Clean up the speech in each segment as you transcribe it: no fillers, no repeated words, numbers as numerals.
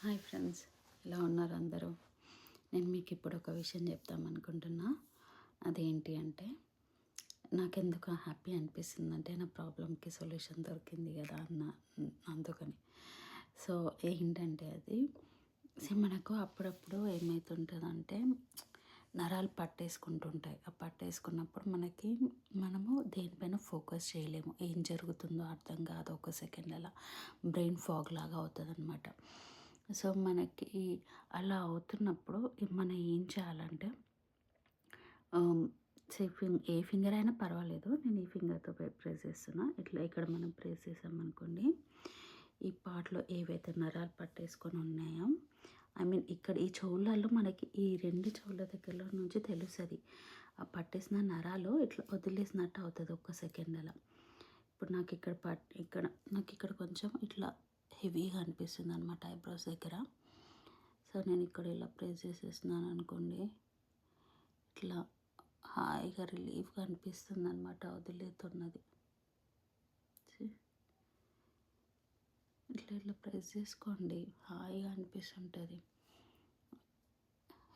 Hi friends, ఎలా ఉన్నారు అందరూ? నేను మీకు ఇప్పుడు ఒక విషయం చెప్తామనుకుంటున్నా. అదేంటి అంటే, నాకెందుకు హ్యాపీ అనిపిస్తుందంటే నా ప్రాబ్లమ్కి సొల్యూషన్ దొరికింది కదా అందుకని. సో ఏంటంటే అది మనకు అప్పుడప్పుడు ఏమవుతుంటుందంటే నరాలు పట్టేసుకుంటుంటాయి. ఆ పట్టేసుకున్నప్పుడు మనము దేనిపైన ఫోకస్ చేయలేము. ఏం జరుగుతుందో అర్థం కాదు. ఒక సెకండ్ అలా బ్రెయిన్ ఫాగ్ లాగా అవుతుందన్నమాట. సో మనకి అలా అవుతున్నప్పుడు మనం ఏం చేయాలంటే ఏ ఫింగర్ అయినా పర్వాలేదు. నేను ఈ ఫింగర్తో ప్రెస్ చేస్తున్నా. ఇట్లా ఇక్కడ మనం ప్రెస్ చేసామనుకోండి, ఈ పార్ట్లో ఏవైతే నరాలు పట్టేసుకొని ఉన్నాయో, ఇక్కడ ఈ చెవులలో మనకి ఈ 2 చెవుల దగ్గరలో నుంచి తెలుస్తుంది. ఆ పట్టేసిన నరాలు ఇట్లా వదిలేసినట్టు అవుతుంది ఒక్క సెకండ్ అలా. ఇప్పుడు నాకు ఇక్కడ కొంచెం ఇట్లా హెవీగా అనిపిస్తుంది అనమాట ఐబ్రోస్ దగ్గర. సో నేను ఇక్కడ ఇలా ప్రెస్ చేసేస్తున్నాను అనుకోండి, ఇట్లా హాయిగా రిలీఫ్గా అనిపిస్తుంది అనమాట. వదిలేతున్నది ఇట్లా ప్రెస్ చేసుకోండి, హాయిగా అనిపిస్తుంటుంది.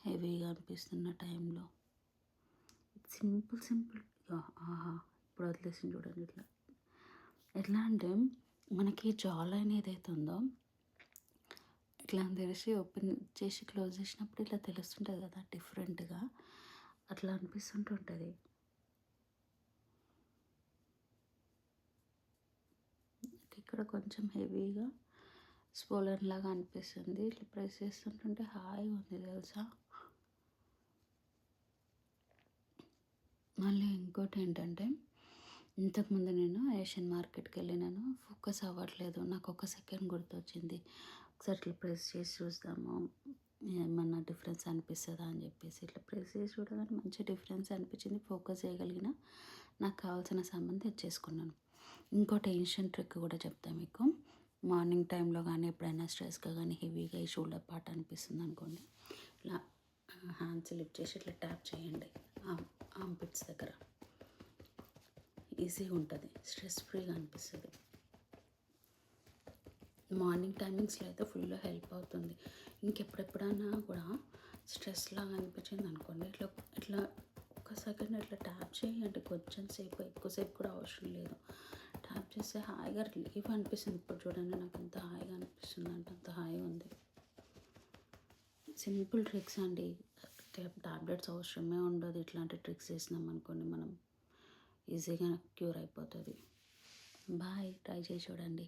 హెవీగా అనిపిస్తున్న టైంలో సింపుల్ ఇప్పుడు వదిలేసింది చూడండి. ఎట్లా అంటే మనకి జా లైన్ ఏదైతే ఉందో ఇట్లా తెరిచి ఓపెన్ చేసి క్లోజ్ చేసినప్పుడు ఇట్లా తెలుస్తుంటుంది కదా డిఫరెంట్గా, అట్లా అనిపిస్తుంటుంది. ఇక్కడ కొంచెం హెవీగా స్పోలన్ లాగా అనిపిస్తుంది. ఇట్లా ప్రెస్ చేస్తుంటుంటే హాయిగా ఉంది తెలుసా. మళ్ళీ ఇంకోటి ఏంటంటే, ఇంతకుముందు నేను ఏషియన్ మార్కెట్కి వెళ్ళినాను, ఫోకస్ అవ్వట్లేదు. నాకు ఒక సెకండ్ గుర్తొచ్చింది, ఒకసారి ఇట్లా ప్రెస్ చేసి చూద్దాము ఏమన్నా డిఫరెన్స్ అనిపిస్తుందా అని చెప్పేసి ఇట్లా ప్రెస్ చేసి చూడగానే మంచి డిఫరెన్స్ అనిపించింది. ఫోకస్ చేయగలిగిన, నాకు కావాల్సిన సామాన్ తెచ్చేసుకున్నాను. ఇంకోటి ఏన్షియన్ ట్రిక్ కూడా చెప్తాను మీకు. మార్నింగ్ టైంలో కానీ ఎప్పుడైనా స్ట్రెస్గా కానీ హెవీగా ఈ షోల్డర్ పార్ట్ అనిపిస్తుంది అనుకోండి, ఇలా హ్యాండ్స్ లిఫ్ట్ చేసి ఇట్లా ట్యాప్ చేయండి ఆర్ంపిట్స్ దగ్గర. ఈజీగా ఉంటుంది, స్ట్రెస్ ఫ్రీగా అనిపిస్తుంది. మార్నింగ్ టైమింగ్స్లో అయితే ఫుల్ హెల్ప్ అవుతుంది. ఇంకెప్పుడెప్పుడైనా కూడా స్ట్రెస్ లాగా అనిపించింది అనుకోండి, ఇట్లా ఒక సెకండ్ ఇట్లా ట్యాప్ చేయండి. కొంచెం సేపు, ఎక్కువసేపు కూడా అవసరం లేదు. ట్యాప్ చేస్తే హాయిగా రిలీఫ్ అనిపిస్తుంది. ఇప్పుడు చూడండి నాకు ఎంత హాయిగా అనిపిస్తుంది అంటే అంత హాయిగా ఉంది. సింపుల్ ట్రిక్స్ అండి, టాబ్లెట్స్ అవసరమే ఉండదు. ఇట్లాంటి ట్రిక్స్ చేసినాం అనుకోండి మనం ఈజీగా క్యూర్ అయిపోతుంది. బాయ్, ట్రై చేసి చూడండి.